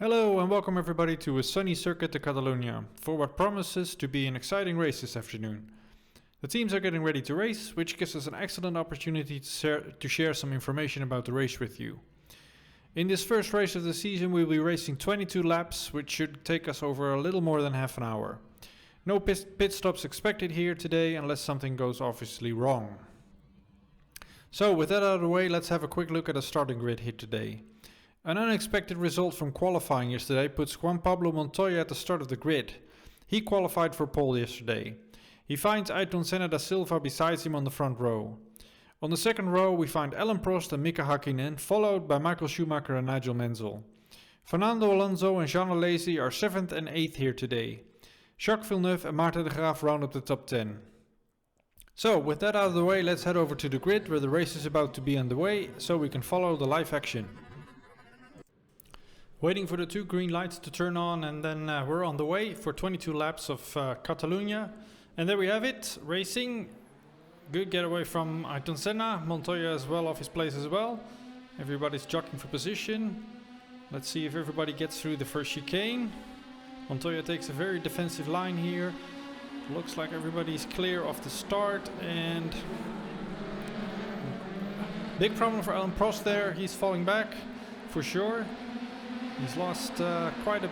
Hello and welcome everybody to a sunny Circuit de Catalunya for what promises to be an exciting race this afternoon. The teams are getting ready to race, which gives us an excellent opportunity to share some information about the race with you. In this first race of the season we'll be racing 22 laps, which should take us over a little more than half an hour. No pit stops expected here today unless something goes obviously wrong. So with that out of the way, let's have a quick look at the starting grid here today. An unexpected result from qualifying yesterday puts Juan Pablo Montoya at the start of the grid. He qualified for pole yesterday. He finds Ayrton Senna da Silva beside him on the front row. On the second row we find Alain Prost and Mika Hakkinen, followed by Michael Schumacher and Nigel Mansell. Fernando Alonso and Jean Alesi are 7th and 8th here today. Jacques Villeneuve and Maarten de Graaf round up the top 10. So with that out of the way, let's head over to the grid where the race is about to be underway so we can follow the live action. Waiting for the two green lights to turn on, and then we're on the way for 22 laps of Catalunya. And there we have it, racing. Good getaway from Ayrton Senna. Montoya as well off his place as well. Everybody's jockeying for position. Let's see if everybody gets through the first chicane. Montoya takes a very defensive line here. Looks like everybody's clear of the start, and big problem for Alain Prost there. He's falling back for sure. He's lost quite a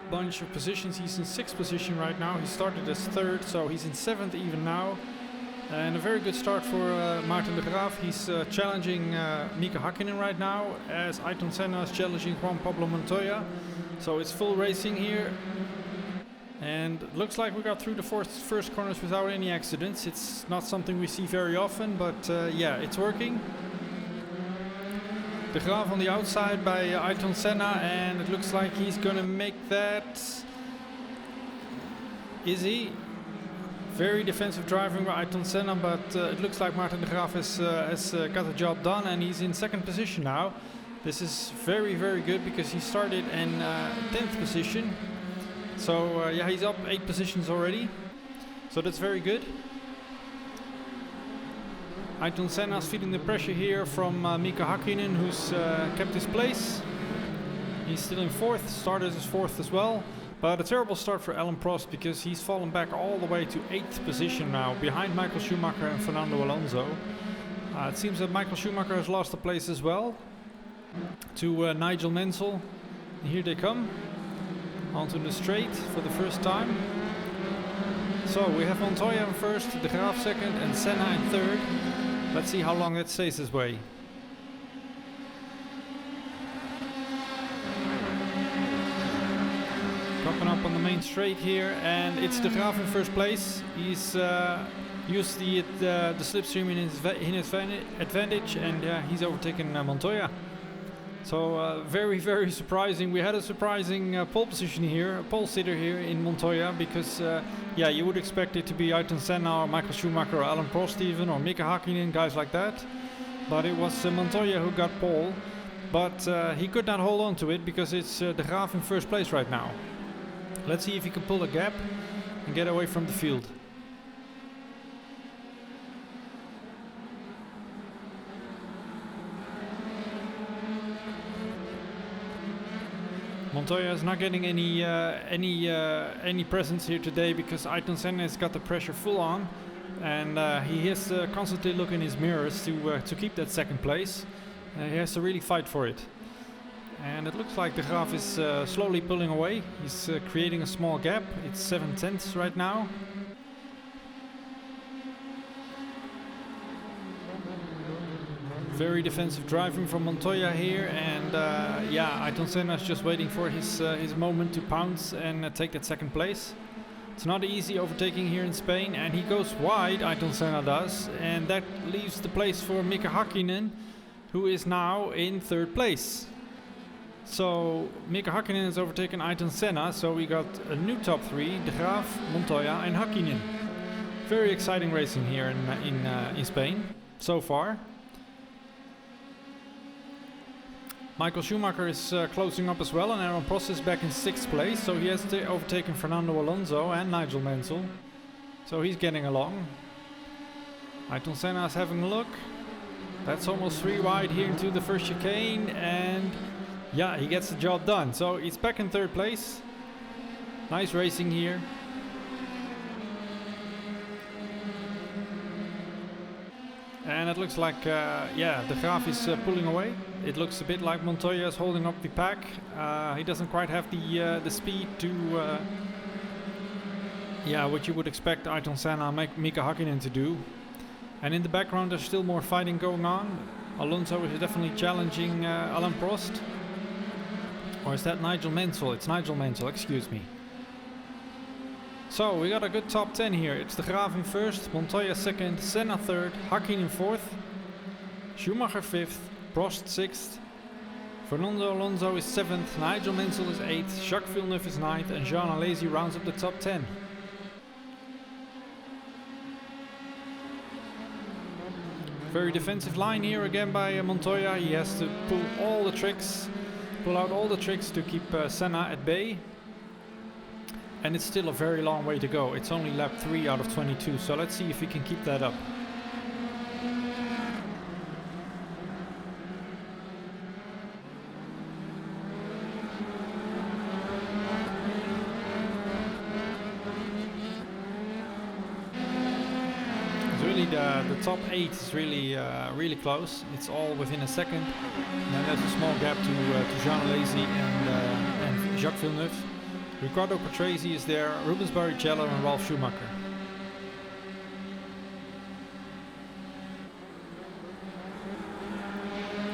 bunch of positions. He's in 6th position right now. He started as 3rd, so he's in 7th even now. And a very good start for Maarten de Graaf. He's challenging Mika Hakkinen right now, as Ayrton Senna is challenging Juan Pablo Montoya. So it's full racing here. And it looks like we got through the first corners without any accidents. It's not something we see very often, but yeah, it's working. De Graaf on the outside by Ayrton Senna, and it looks like he's gonna make that. Is he? Very defensive driving by Ayrton Senna, but it looks like Maarten de Graaf has got the job done, and he's in 2nd position now. This is very, very good because he started in 10th position. So yeah, he's up 8 positions already. So that's very good. Ayrton Senna's feeling the pressure here from Mika Hakkinen, who's kept his place. He's still in 4th, started as 4th as well. But a terrible start for Alain Prost because he's fallen back all the way to 8th position now, behind Michael Schumacher and Fernando Alonso. It seems that Michael Schumacher has lost a place as well to Nigel Mansell. And here they come, onto the straight for the first time. So we have Montoya in 1st, De Graaf 2nd and Senna in 3rd. Let's see how long that stays this way. Dropping up on the main straight here, and it's De Graaf in 1st place. He's used the slipstream in his advantage, and he's overtaken Montoya. So very, very surprising. We had a surprising pole position here, a pole sitter here in Montoya, because yeah, you would expect it to be Ayrton Senna or Michael Schumacher or Alain Prost even, or Mika Hakkinen, guys like that. But it was Montoya who got pole, but he could not hold on to it because it's De Graaf in 1st place right now. Let's see if he can pull a gap and get away from the field. Montoya is not getting any presence here today because Ayrton Senna has got the pressure full on, and he has to constantly look in his mirrors to keep that 2nd place. He has to really fight for it. And it looks like De Graaf is slowly pulling away. He's creating a small gap. It's 7/10 right now. Very defensive driving from Montoya here, and yeah, Ayrton Senna is just waiting for his moment to pounce and take that 2nd place. It's not easy overtaking here in Spain, and he goes wide, Ayrton Senna does, and that leaves the place for Mika Hakkinen, who is now in 3rd place. So Mika Hakkinen has overtaken Ayrton Senna, so we got a new top 3, De Graaf, Montoya and Hakkinen. Very exciting racing here in Spain so far. Michael Schumacher is closing up as well, and Alain Prost is back in 6th place, so he has overtaken Fernando Alonso and Nigel Mansell. So he's getting along. Ayrton Senna is having a look. That's almost 3 wide here into the first chicane, and yeah, he gets the job done. So he's back in third place. Nice racing here. And it looks like, yeah, De Graaf is pulling away. It looks a bit like Montoya is holding up the pack. He doesn't quite have the speed to, yeah, what you would expect Ayrton Senna and Mika Hakkinen to do. And in the background there's still more fighting going on. Alonso is definitely challenging Alain Prost. Or is that Nigel Mansell? It's Nigel Mansell, excuse me. So we got a good top 10 here. It's De Graaf in first, Montoya second, Senna third, Hakkinen fourth, Schumacher fifth, Prost sixth, Fernando Alonso is seventh, Nigel Mansell is eighth, Jacques Villeneuve is ninth, and Jean Alesi rounds up the top 10. Very defensive line here again by Montoya. He has to pull out all the tricks to keep Senna at bay. And it's still a very long way to go. It's only lap 3 out of 22, so let's see if we can keep that up. It's really the top 8 is really close. It's all within a second. And then there's a small gap to Jean Alesi and Jacques Villeneuve. Riccardo Patrese is there, Rubens Barrichello and Ralf Schumacher.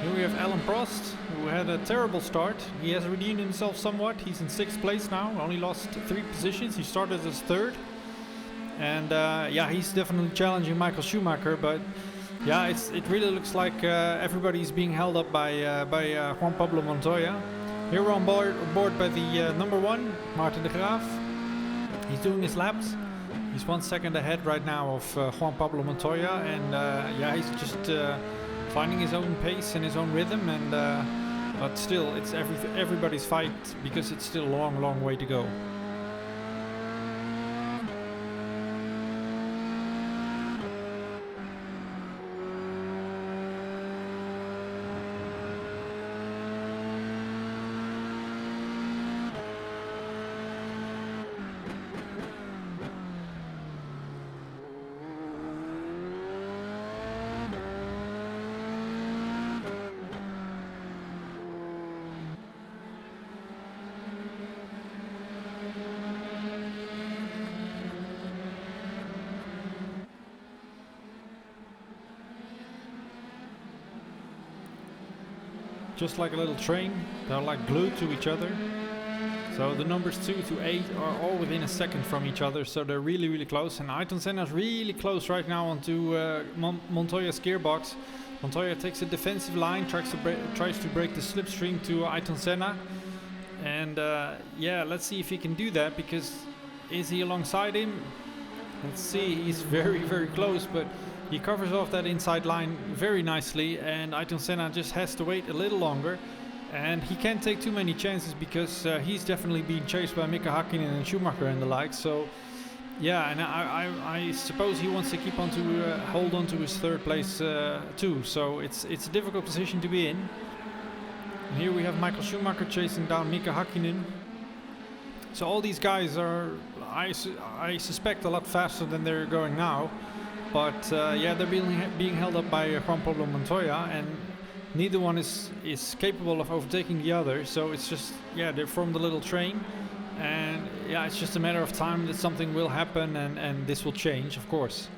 Here we have Alain Prost, who had a terrible start. He has redeemed himself somewhat. He's in 6th place now, only lost 3 positions. He started as 3rd. And yeah, he's definitely challenging Michael Schumacher, but yeah, it really looks like everybody's being held up by Juan Pablo Montoya. Here we're on board by the number 1, Martin de Graaf. He's doing his laps. He's 1 second ahead right now of Juan Pablo Montoya, and yeah, he's just finding his own pace and his own rhythm. And but still, it's everybody's fight because it's still a long way to go. Just like a little train, they're like glued to each other. So the numbers 2 to 8 are all within a second from each other, so they're really close. And Ayrton Senna is really close right now onto Montoya's gearbox. Montoya takes a defensive line, tries to break the slipstream to Ayrton Senna. And yeah, let's see if he can do that, because is he alongside him? Let's see, he's very close, but he covers off that inside line very nicely, and Ayrton Senna just has to wait a little longer. And he can't take too many chances because he's definitely being chased by Mika Hakkinen and Schumacher and the like. So yeah, and I suppose he wants to keep on to hold on to his 3rd place too. So it's a difficult position to be in. And here we have Michael Schumacher chasing down Mika Hakkinen. So all these guys are, I suspect, a lot faster than they're going now. But yeah, they're being held up by Juan Pablo Montoya, and neither one is capable of overtaking the other. So it's just, yeah, they formed a little train, and yeah, it's just a matter of time that something will happen, and this will change, of course.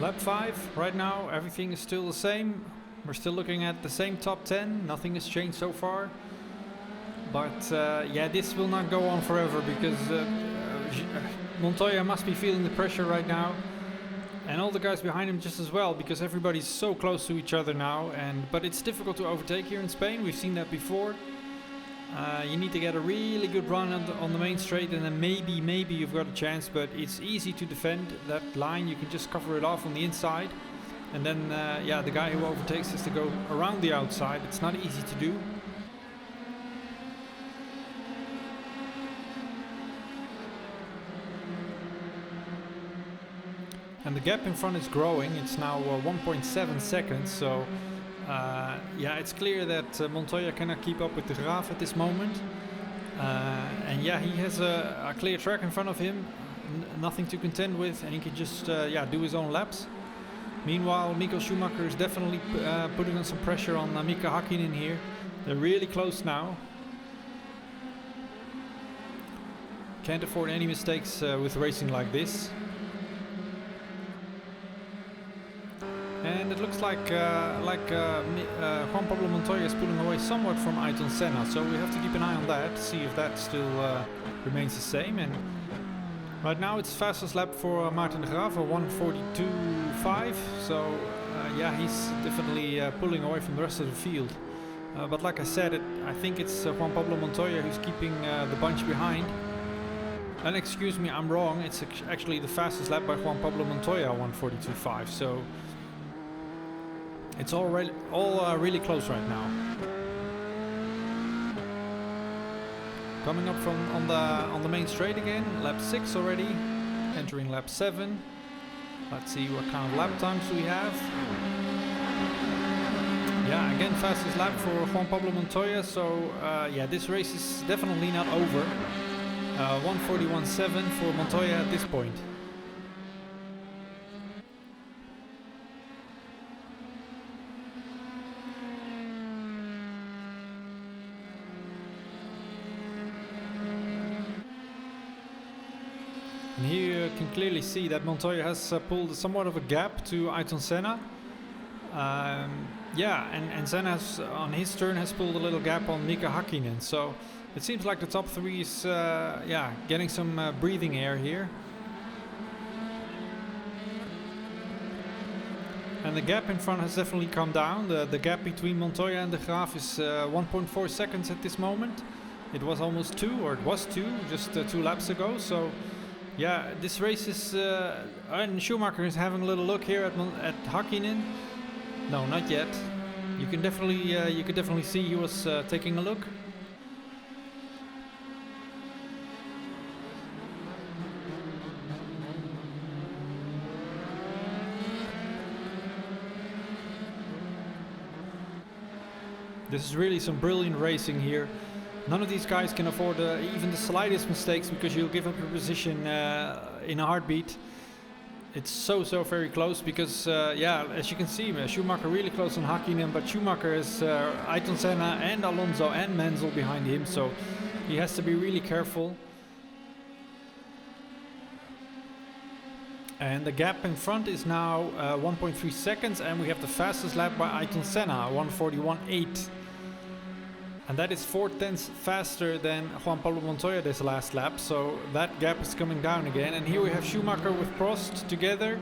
Lap 5, right now everything is still the same. We're still looking at the same top 10, nothing has changed so far. But yeah, this will not go on forever, because Montoya must be feeling the pressure right now. And all the guys behind him just as well, because everybody's so close to each other now. But it's difficult to overtake here in Spain, we've seen that before. You need to get a really good run on the main straight, and then maybe you've got a chance, but it's easy to defend that line. You can just cover it off on the inside, and then yeah, the guy who overtakes has to go around the outside. It's not easy to do. And the gap in front is growing. It's now 1.7 seconds, so yeah, it's clear that Montoya cannot keep up with de Graaf at this moment. And yeah, he has a clear track in front of him, nothing to contend with, and he can just yeah, do his own laps. Meanwhile, Michael Schumacher is definitely putting on some pressure on Mika Hakkinen here. They're really close now. Can't afford any mistakes with racing like this. And it looks like Juan Pablo Montoya is pulling away somewhat from Ayrton Senna, so we have to keep an eye on that, see if that still remains the same. And right now it's fastest lap for Maarten de Graaf, a 1:42.5. So yeah, he's definitely pulling away from the rest of the field. But like I said, I think it's Juan Pablo Montoya who's keeping the bunch behind. And excuse me, I'm wrong. It's actually the fastest lap by Juan Pablo Montoya, 1:42.5. So it's all really close right now. Coming up from on the main straight again, lap 6 already, entering lap 7. Let's see what kind of lap times we have. Yeah, again fastest lap for Juan Pablo Montoya. So yeah, this race is definitely not over. 1:41.7 for Montoya at this point. And here you can clearly see that Montoya has pulled somewhat of a gap to Ayrton Senna. Yeah, and Senna has, on his turn, has pulled a little gap on Mika Hakkinen. So it seems like the top three is yeah, getting some breathing air here. And the gap in front has definitely come down. The gap between Montoya and de Graaf is 1.4 seconds at this moment. It was almost 2, or it was 2, just 2 laps ago. So yeah, this race is... and Schumacher is having a little look here at Hakkinen. No, not yet. You could definitely see he was taking a look. This is really some brilliant racing here. None of these guys can afford even the slightest mistakes, because you'll give up your position in a heartbeat. It's so very close, because yeah, as you can see, Schumacher really close on Hakkinen, but Schumacher has Ayrton Senna and Alonso and Menzel behind him, so he has to be really careful. And the gap in front is now 1.3 seconds, and we have the fastest lap by Ayrton Senna, 1:41.8. And that is 4/10 faster than Juan Pablo Montoya this last lap, so that gap is coming down again. And here we have Schumacher with Prost together.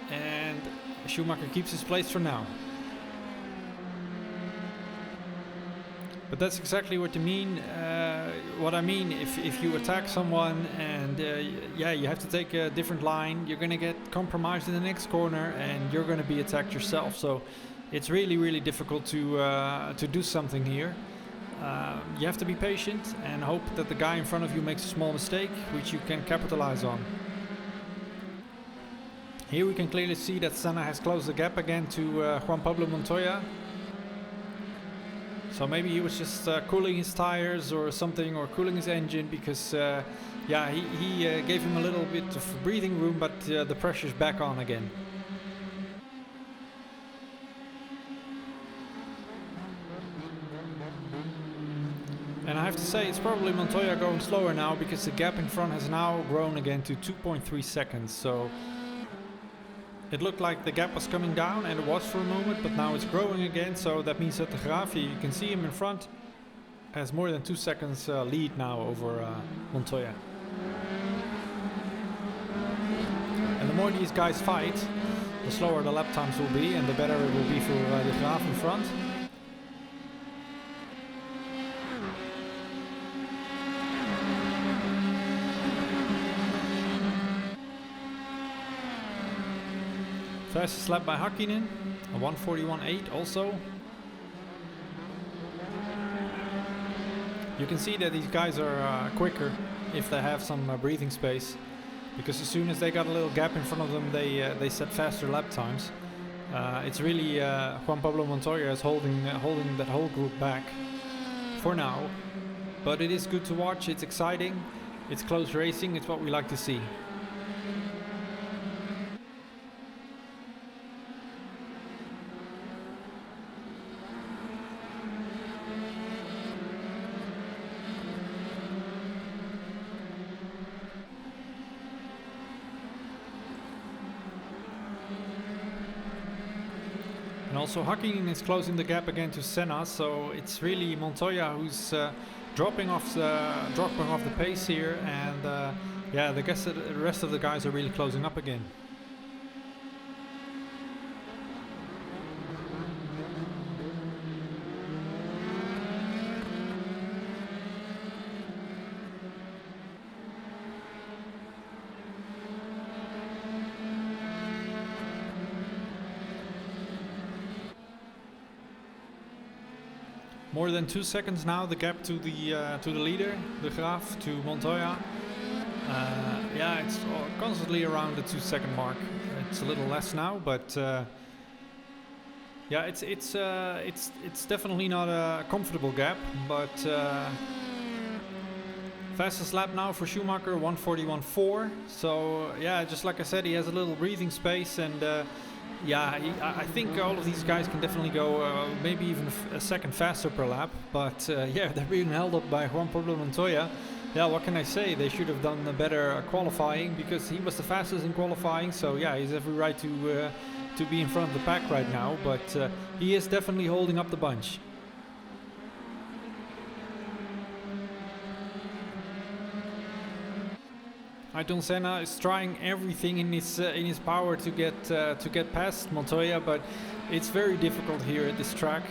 And Schumacher keeps his place for now. But that's exactly what you mean. What I mean, if you attack someone and yeah, you have to take a different line, you're gonna get compromised in the next corner, and you're gonna be attacked yourself. So it's really difficult to do something here. You have to be patient and hope that the guy in front of you makes a small mistake, which you can capitalize on. Here we can clearly see that Senna has closed the gap again to Juan Pablo Montoya. So maybe he was just cooling his tires or something, or cooling his engine, because yeah, he gave him a little bit of breathing room, but the pressure's back on again. And I have to say, it's probably Montoya going slower now, because the gap in front has now grown again to 2.3 seconds. So it looked like the gap was coming down, and it was for a moment, but now it's growing again. So that means that de Graaf, you can see him in front, has more than 2 seconds lead now over Montoya. And the more these guys fight, the slower the lap times will be, and the better it will be for de Graaf in front. Fastest lap by Hakkinen, a 1:41.8 also. You can see that these guys are quicker if they have some breathing space, because as soon as they got a little gap in front of them, they set faster lap times. It's really Juan Pablo Montoya is holding that whole group back for now, but it is good to watch. It's exciting, it's close racing, it's what we like to see. And also Hakkinen is closing the gap again to Senna, so it's really Montoya who's dropping off the pace here, and yeah, the rest of the guys are really closing up again. More than 2 seconds now, the gap to the leader, De Graaf, to Montoya. Yeah, it's constantly around the 2 second mark. It's a little less now, but yeah, it's definitely not a comfortable gap. But fastest lap now for Schumacher, 1:41.4. So yeah, just like I said, he has a little breathing space, and yeah, I think all of these guys can definitely go maybe even a second faster per lap. But yeah, they're being held up by Juan Pablo Montoya. Yeah, what can I say? They should have done better qualifying, because he was the fastest in qualifying. So yeah, he's every right to be in front of the pack right now. But he is definitely holding up the bunch. Ayrton Senna is trying everything in his power to get past Montoya, but it's very difficult here at this track.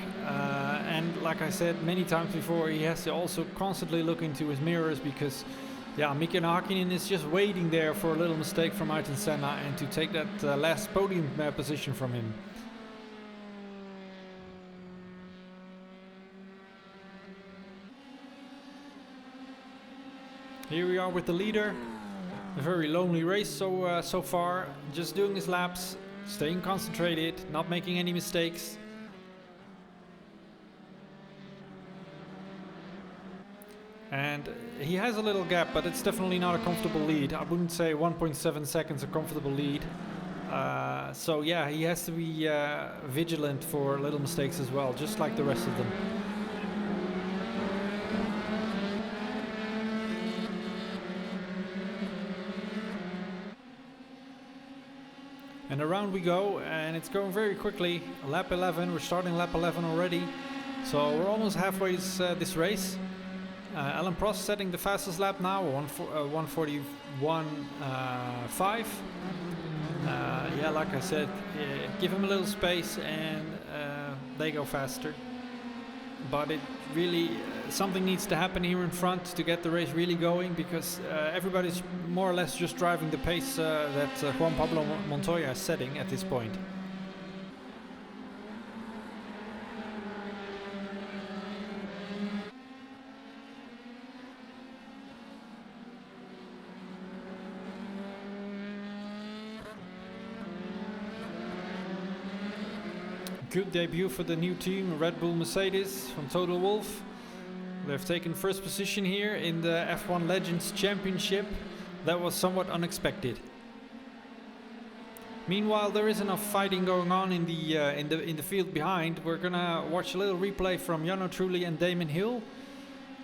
And like I said many times before, he has to also constantly look into his mirrors, because yeah, Mika Hakkinen is just waiting there for a little mistake from Ayrton Senna and to take that last podium position from him. Here we are with the leader. A very lonely race so far. Just doing his laps, staying concentrated, not making any mistakes. And he has a little gap, but it's definitely not a comfortable lead. I wouldn't say 1.7 seconds a comfortable lead. So yeah, he has to be vigilant for little mistakes as well, just like the rest of them. And around we go, and it's going very quickly. Lap 11, we're starting lap 11 already. So we're almost halfway this race. Alain Prost setting the fastest lap now, 1:41.5. Yeah, like I said, give him a little space and they go faster. But it really, something needs to happen here in front to get the race really going, because everybody's more or less just driving the pace that Juan Pablo Montoya is setting at this point. Good debut for the new team, Red Bull Mercedes from Total Wolff. They've taken first position here in the F1 Legends Championship. That was somewhat unexpected. Meanwhile, there is enough fighting going on in the field behind. We're gonna watch a little replay from Jarno Trulli and Damon Hill.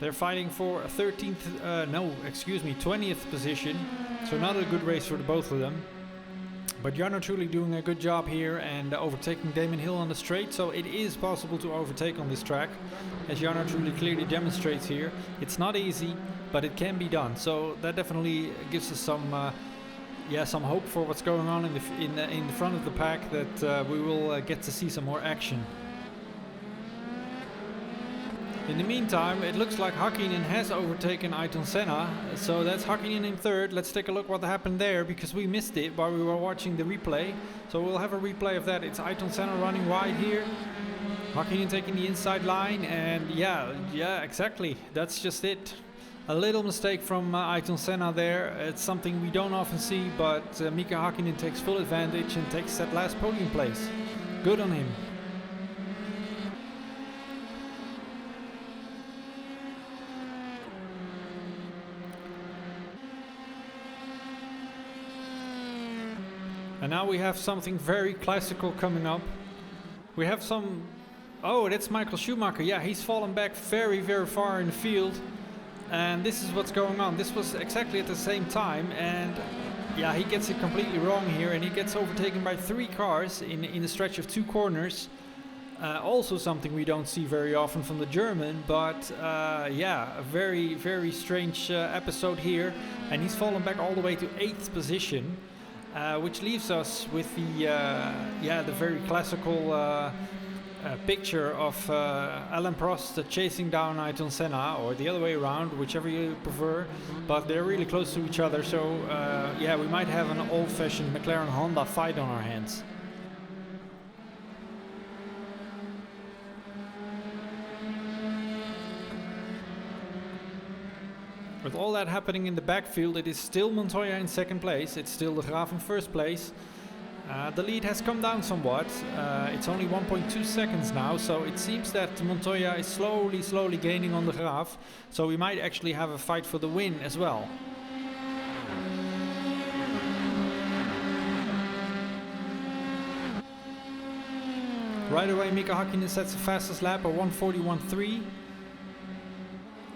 They're fighting for a 20th position. So not a good race for the both of them. But Jarno Trulli doing a good job here and overtaking Damon Hill on the straight. So it is possible to overtake on this track, as Jarno Trulli clearly demonstrates here. It's not easy, but it can be done. So that definitely gives us some hope for what's going on in the front of the pack, that we will get to see some more action. In the meantime, it looks like Hakkinen has overtaken Ayrton Senna, so that's Hakkinen in third. Let's take a look what happened there, because we missed it while we were watching the replay. So we'll have a replay of that. It's Ayrton Senna running wide here, Hakkinen taking the inside line, and yeah, exactly, that's just it. A little mistake from Ayrton Senna there. It's something we don't often see, but Mika Hakkinen takes full advantage and takes that last podium place. Good on him. And now we have something very classical coming up. We have some... Oh, that's Michael Schumacher. Yeah, he's fallen back very, very far in the field. And this is what's going on. This was exactly at the same time. And yeah, he gets it completely wrong here. And he gets overtaken by 3 cars in the stretch of 2 corners. Also something we don't see very often from the German. But yeah, a very, very strange episode here. And he's fallen back all the way to 8th position. Which leaves us with the very classical picture of Alain Prost chasing down Ayrton Senna, or the other way around, whichever you prefer. But they're really close to each other, so yeah, we might have an old-fashioned McLaren-Honda fight on our hands. With all that happening in the backfield, it is still Montoya in second place. It's still De Graaf in first place. The lead has come down somewhat. It's only 1.2 seconds now, so it seems that Montoya is slowly gaining on De Graaf. So we might actually have a fight for the win as well. Right away, Mika Hakkinen sets the fastest lap at 1:41.3.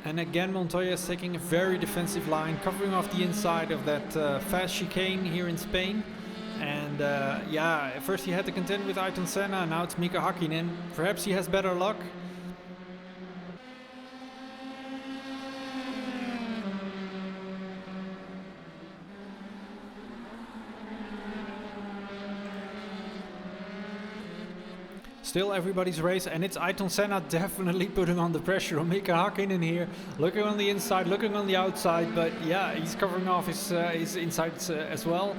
And again, Montoya is taking a very defensive line, covering off the inside of that fast chicane here in Spain. And yeah, at first he had to contend with Ayrton Senna, now it's Mika Hakkinen. Perhaps he has better luck. Still everybody's race, and it's Ayrton Senna definitely putting on the pressure on Mika Hakkinen here. Looking on the inside, looking on the outside, but yeah, he's covering off his insides as well.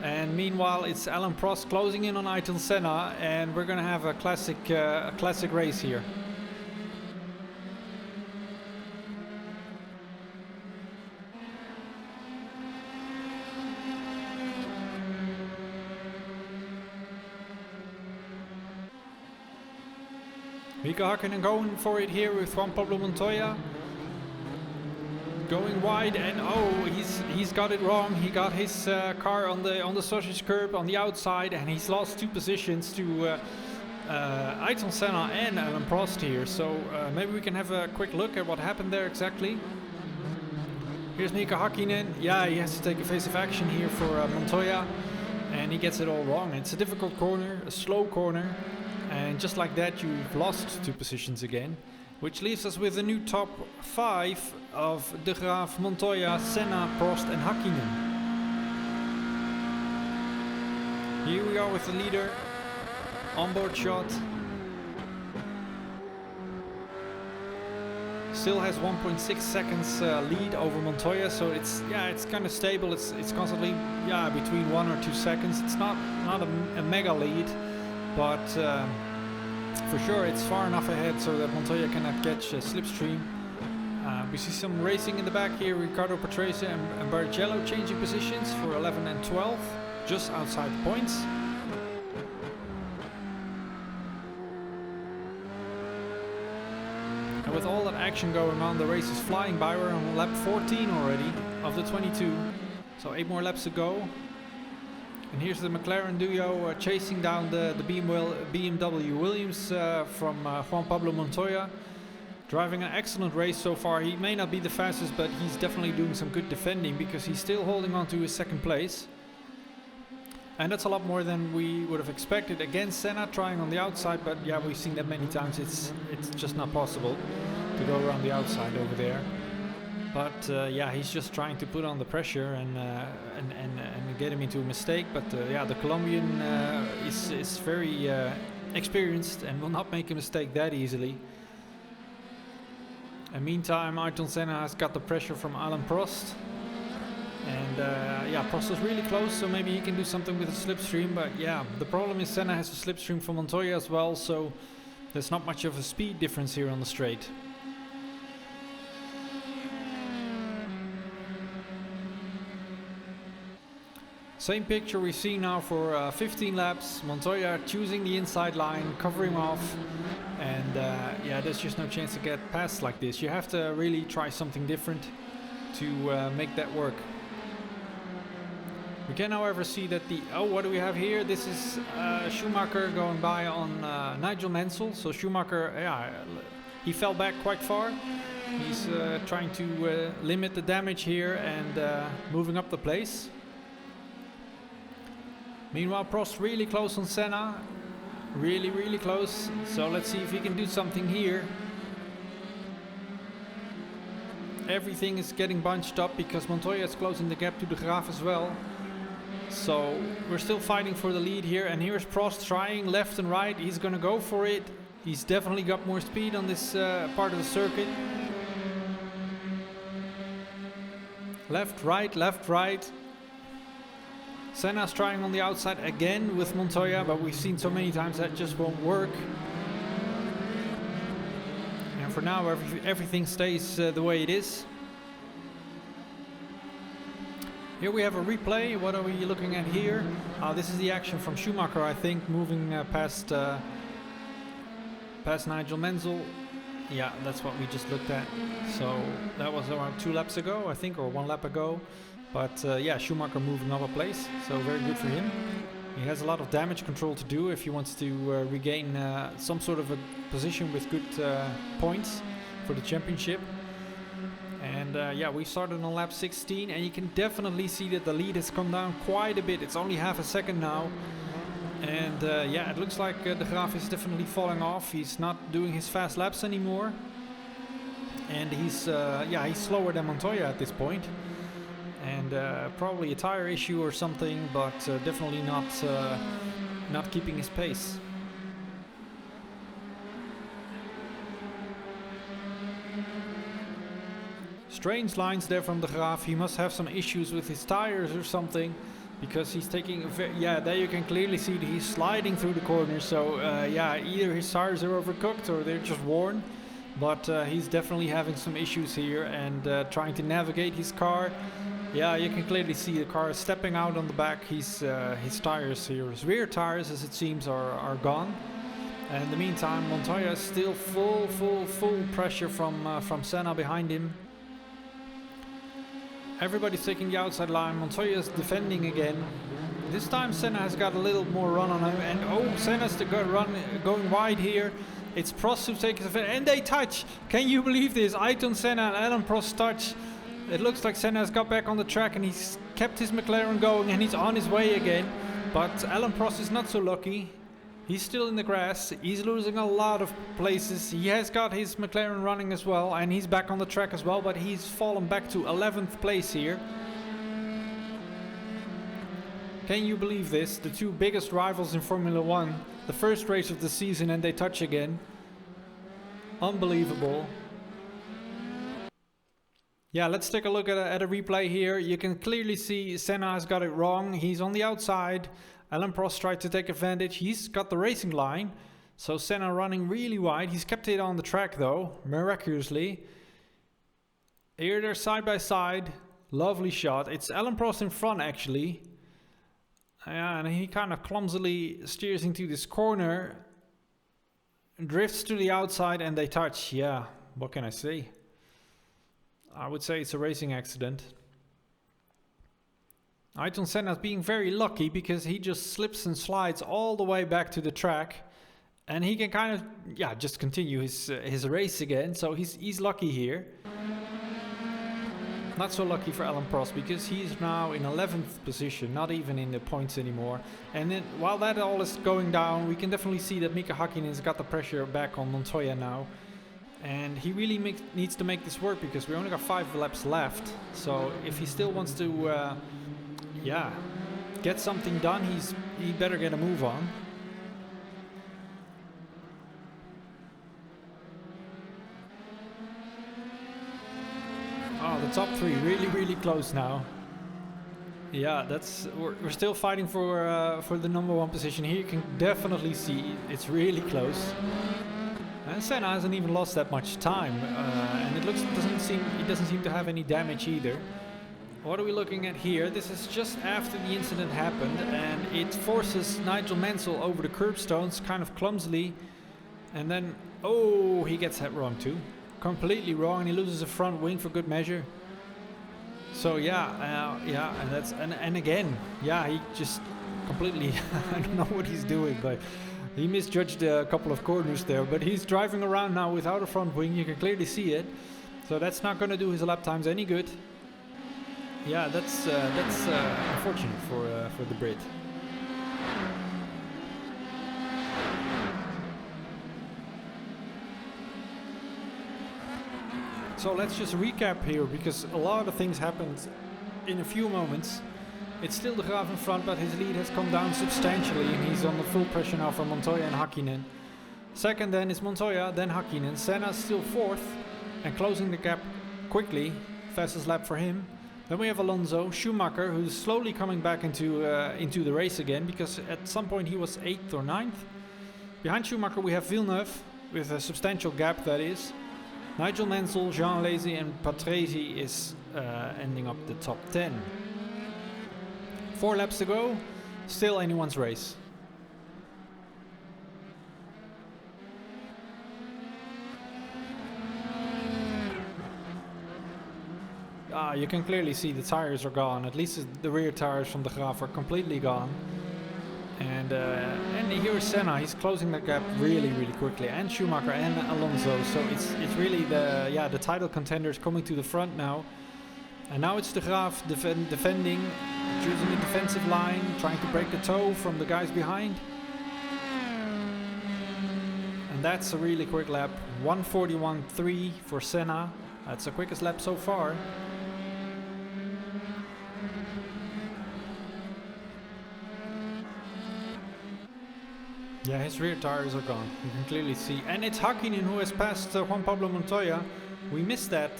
And meanwhile, it's Alain Prost closing in on Ayrton Senna, and we're gonna have a classic race here. Mika Hakkinen going for it here with Juan Pablo Montoya. Going wide, and oh, he's got it wrong. He got his car on the sausage curb on the outside, and he's lost 2 positions to Ayrton Senna and Alain Prost here. So maybe we can have a quick look at what happened there exactly. Here's Mika Hakkinen. Yeah, he has to take evasive action here for Montoya, and he gets it all wrong. It's a difficult corner, a slow corner. And just like that, you've lost 2 positions again, which leaves us with a new top 5 of De Graaf, Montoya, Senna, Prost and Hakkinen. Here we are with the leader, onboard shot. Still has 1.6 seconds lead over Montoya, so it's kind of stable. It's constantly between 1 or 2 seconds. It's not a mega lead. But for sure it's far enough ahead so that Montoya cannot catch a slipstream. We see some racing in the back here. Ricardo Patrese and Barrichello changing positions for 11 and 12, just outside the points. And with all that action going on, the race is flying by. We're on lap 14 already of the 22, so 8 more laps to go. And here's the McLaren duo chasing down the BMW Williams from Juan Pablo Montoya. Driving an excellent race so far. He may not be the fastest, but he's definitely doing some good defending because he's still holding on to his second place. And that's a lot more than we would have expected. Again, Senna trying on the outside, but yeah, we've seen that many times. It's just not possible to go around the outside over there. But yeah, he's just trying to put on the pressure and get him into a mistake. But yeah, the Colombian is very experienced and will not make a mistake that easily. And meantime, Ayrton Senna has got the pressure from Alain Prost. And yeah, Prost is really close, so maybe he can do something with the slipstream. But yeah, the problem is Senna has a slipstream from Montoya as well, so there's not much of a speed difference here on the straight. Same picture we see now for 15 laps. Montoya choosing the inside line, covering off. And yeah, there's just no chance to get past like this. You have to really try something different to make that work. We can however see that what do we have here? This is Schumacher going by on Nigel Mansell. So Schumacher, yeah, he fell back quite far. He's trying to limit the damage here and moving up the place. Meanwhile, Prost really close on Senna. Really, really close. So let's see if he can do something here. Everything is getting bunched up because Montoya is closing the gap to de Graaf as well. So we're still fighting for the lead here. And here's Prost trying left and right. He's going to go for it. He's definitely got more speed on this part of the circuit. Left, right, left, right. Senna's trying on the outside again with Montoya, but we've seen so many times that just won't work. And for now, everything stays the way it is. Here we have a replay. What are we looking at here? This is the action from Schumacher, I think, moving past Nigel Mansell. Yeah, that's what we just looked at. So that was around 2 laps ago, I think, or 1 lap ago. But yeah, Schumacher moving up a place, so very good for him. He has a lot of damage control to do if he wants to regain some sort of a position with good points for the championship. And yeah, we started on lap 16, and you can definitely see that the lead has come down quite a bit. It's only half a second now. And yeah, it looks like de Graaf is definitely falling off. He's not doing his fast laps anymore. And he's slower than Montoya at this point. And probably a tire issue or something, but definitely not keeping his pace. Strange lines there from de Graaf. He must have some issues with his tires or something, because he's taking yeah, there you can clearly see that he's sliding through the corners. So yeah, either his tires are overcooked or they're just worn. But he's definitely having some issues here and trying to navigate his car. Yeah, you can clearly see the car is stepping out on the back. His tires here, his rear tires, as it seems, are gone. And in the meantime, Montoya is still full pressure from Senna behind him. Everybody's taking the outside line. Montoya is defending again. This time Senna has got a little more run on him. And oh, Senna's going wide here. It's Prost who takes the and they touch. Can you believe this? Ayrton Senna and Alain Prost touch. It looks like Senna has got back on the track and he's kept his McLaren going and he's on his way again. But Alain Prost is not so lucky. He's still in the grass. He's losing a lot of places. He has got his McLaren running as well and he's back on the track as well, but he's fallen back to 11th place here. Can you believe this? The two biggest rivals in Formula 1. The first race of the season and they touch again. Unbelievable. Yeah, let's take a look at a replay here. You can clearly see Senna has got it wrong. He's on the outside. Alain Prost tried to take advantage. He's got the racing line. So Senna running really wide. He's kept it on the track though, miraculously. Here they're side by side. Lovely shot. It's Alain Prost in front actually. And he kind of clumsily steers into this corner. Drifts to the outside and they touch. Yeah, what can I say? I would say it's a racing accident. Ayrton Senna is being very lucky because he just slips and slides all the way back to the track. And he can kind of, yeah, just continue his race again. So he's lucky here. Not so lucky for Alain Prost because he's now in 11th position, not even in the points anymore. And then while that all is going down, we can definitely see that Mika Häkkinen's got the pressure back on Montoya now. And he really needs to make this work because we only got 5 laps left. So if he still wants to, yeah, get something done, he better get a move on. the top 3 really close now. Yeah, we're still fighting for the number 1 position here. You can definitely see it's really close. And Senna hasn't even lost that much time, and it doesn't seem to have any damage either. What are we looking at here? This is just after the incident happened, and it forces Nigel Mansell over the curbstones kind of clumsily, and then he gets that wrong too, completely wrong, and he loses a front wing for good measure. So and again, he just completely I don't know what he's doing, but he misjudged a couple of corners there. But he's driving around now without a front wing. You can clearly see it. So that's not going to do his lap times any good. Yeah, that's unfortunate for the Brit. So let's just recap here, because a lot of things happened in a few moments. It's still De Graaf in front, but his lead has come down substantially, and he's under full pressure now from Montoya and Häkkinen. Second then is Montoya, then Häkkinen. Senna's still fourth and closing the gap quickly. Fastest lap for him. Then we have Alonso, Schumacher, who's slowly coming back into the race again, because at some point he was 8th or 9th. Behind Schumacher we have Villeneuve, with a substantial gap, that is. Nigel Mansell, Jean Alesi and Patrese is ending up the top 10. 4 laps to go, still anyone's race. You can clearly see the tires are gone. At least the rear tires from De Graaf are completely gone. And here is Senna. He's closing the gap really quickly, and Schumacher and Alonso. So it's really the title contenders coming to the front now. And now it's De Graaf defending, choosing a defensive line, trying to break the toe from the guys behind. And that's a really quick lap. 1:41.3 for Senna. That's the quickest lap so far. Yeah, his rear tires are gone. You can clearly see. And it's Häkkinen who has passed Juan Pablo Montoya. We missed that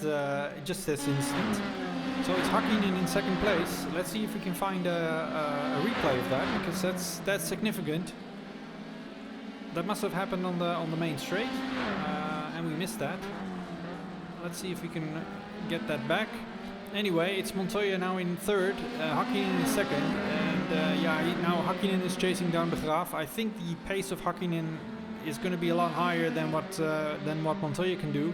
just this instant. So it's Häkkinen in second place. Let's see if we can find a replay of that, because that's significant. That must have happened on the main straight, and we missed that. Let's see if we can get that back. Anyway, it's Montoya now in third, Häkkinen in second, and now Häkkinen is chasing down De Graaf. I think the pace of Häkkinen is going to be a lot higher than what Montoya can do.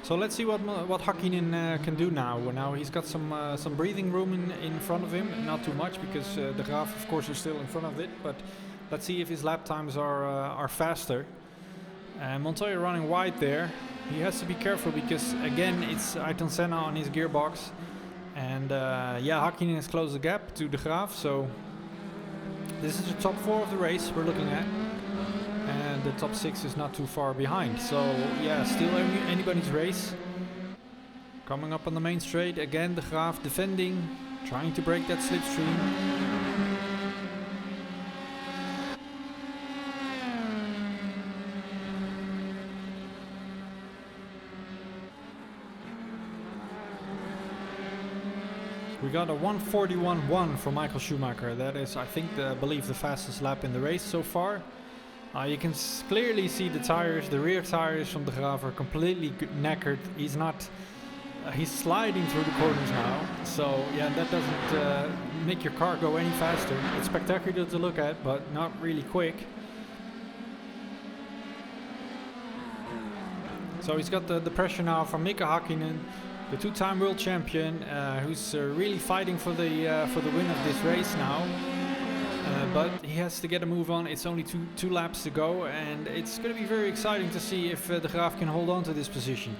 So let's see what Häkkinen can do now. Now he's got some breathing room in front of him, not too much, because De Graaf of course is still in front of it. But let's see if his lap times are faster. Montoya running wide there. He has to be careful, because again it's Ayrton Senna on his gearbox, and Häkkinen has closed the gap to De Graaf. So this is the top 4 of the race we're looking at. And the top 6 is not too far behind. So yeah, still anybody's race. Coming up on the main straight, again De Graaf defending, trying to break that slipstream. We got a 1:41.1 for Michael Schumacher. That is, I believe the fastest lap in the race so far. You can clearly see the tires, the rear tires from De Graaf are completely knackered. He's sliding through the corners now. So yeah, that doesn't make your car go any faster. It's spectacular to look at, but not really quick. So he's got the pressure now from Mika Häkkinen, the 2-time world champion, who's really fighting for the win of this race now. But he has to get a move on. It's only two laps to go, and it's going to be very exciting to see if De Graaf can hold on to this position.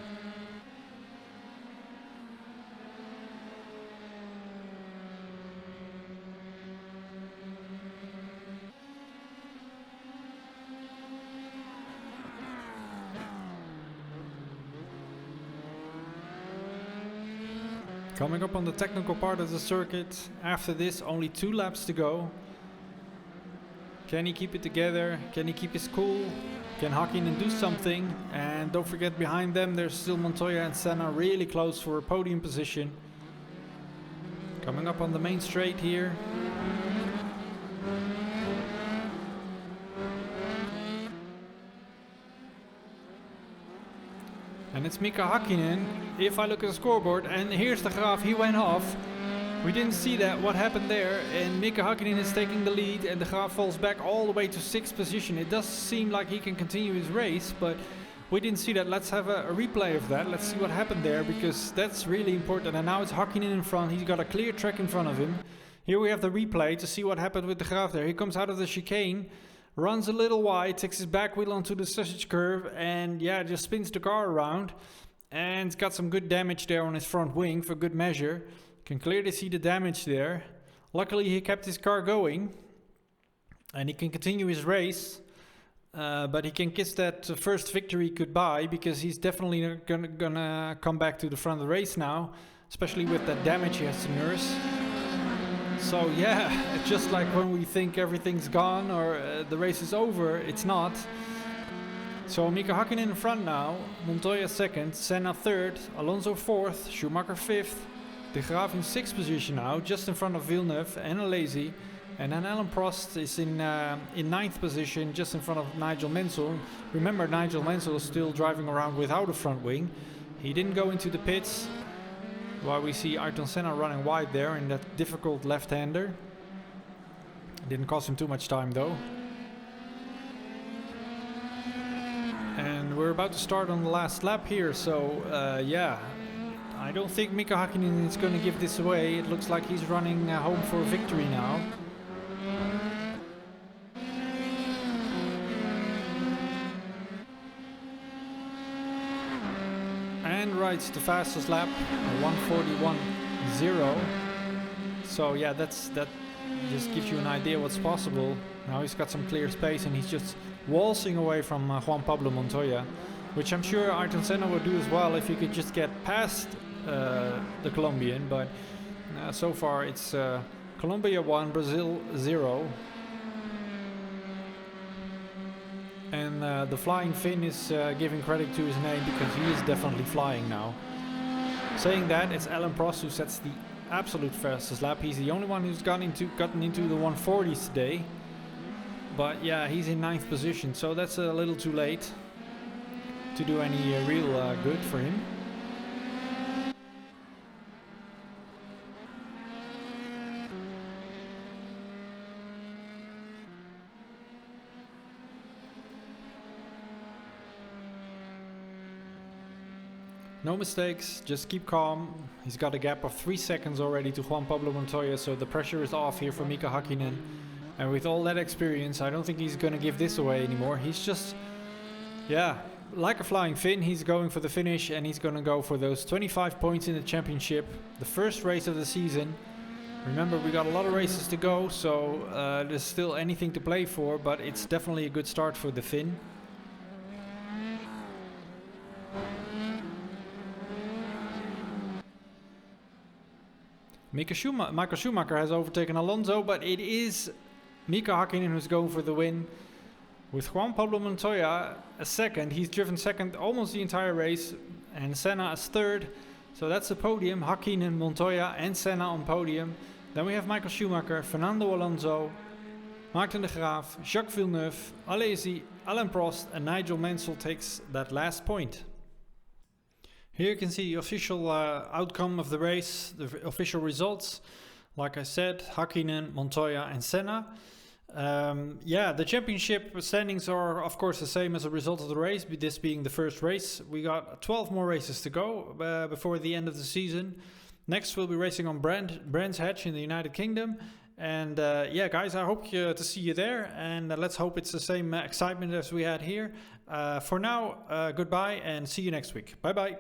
Coming up on the technical part of the circuit. After this, only 2 laps to go. Can he keep it together? Can he keep his cool? Can Hakkinen do something? And don't forget, behind them there's still Montoya and Senna really close for a podium position. Coming up on the main straight here. And it's Mika Hakkinen. If I look at the scoreboard, and here's the graph, he went off. We didn't see that, what happened there, and Mika Hakkinen is taking the lead and the graph falls back all the way to 6th position. It does seem like he can continue his race, but we didn't see that. Let's have a replay of that. Let's see what happened there, because that's really important. And now it's Hakkinen in front. He's got a clear track in front of him. Here we have the replay to see what happened with the graph there. He comes out of the chicane, runs a little wide, takes his back wheel onto the sausage curve, and yeah, just spins the car around. And it's got some good damage there on his front wing for good measure. Can clearly see the damage there. Luckily he kept his car going and he can continue his race, but he can kiss that first victory goodbye, because he's definitely gonna come back to the front of the race now, especially with that damage he has to nurse. So yeah, just like when we think everything's gone or the race is over, it's not. So Mika Hakkinen in front now, Montoya 2nd, Senna 3rd, Alonso 4th, Schumacher 5th, De Graaf in 6th position now, just in front of Villeneuve and Alesi. And then Alain Prost is in 9th position, just in front of Nigel Mansell. Remember, Nigel Mansell is still driving around without a front wing. He didn't go into the pits, while we see Ayrton Senna running wide there in that difficult left-hander. Didn't cost him too much time though. And we're about to start on the last lap here, so yeah. I don't think Mika Hakkinen is going to give this away. It looks like he's running home for a victory now. And rides the fastest lap, 1:41.0. So yeah, that just gives you an idea what's possible. Now he's got some clear space and he's just waltzing away from Juan Pablo Montoya, which I'm sure Ayrton Senna would do as well if he could just get past the Colombian, but so far it's Colombia 1, Brazil 0. And the flying Finn is giving credit to his name, because he is definitely flying now. Saying that, it's Alain Prost who sets the absolute fastest lap. He's the only one who's gotten into the 140s today. But yeah, he's in 9th position, so that's a little too late to do any real good for him. No mistakes, just keep calm. He's got a gap of 3 seconds already to Juan Pablo Montoya, so the pressure is off here for Mika Hakkinen. And with all that experience, I don't think he's going to give this away anymore. He's just, yeah, like a flying Finn, he's going for the finish, and he's going to go for those 25 points in the championship. The first race of the season. Remember, we got a lot of races to go, so there's still anything to play for, but it's definitely a good start for the Finn. Michael Schumacher has overtaken Alonso, but it is Mika Hakkinen who's going for the win. With Juan Pablo Montoya a second, he's driven second almost the entire race, and Senna as 3rd. So that's the podium, Hakkinen, Montoya and Senna on podium. Then we have Michael Schumacher, Fernando Alonso, Maarten de Graaf, Jacques Villeneuve, Alesi, Alain Prost, and Nigel Mansell takes that last point. Here you can see the official outcome of the race, the official results. Like I said, Hakkinen, Montoya and Senna. Yeah, the championship standings are of course the same as a result of the race, this being the first race. We got 12 more races to go before the end of the season. Next we'll be racing on Brands Hatch in the United Kingdom. And yeah guys, I hope to see you there, and let's hope it's the same excitement as we had here. For now, goodbye and see you next week. Bye bye.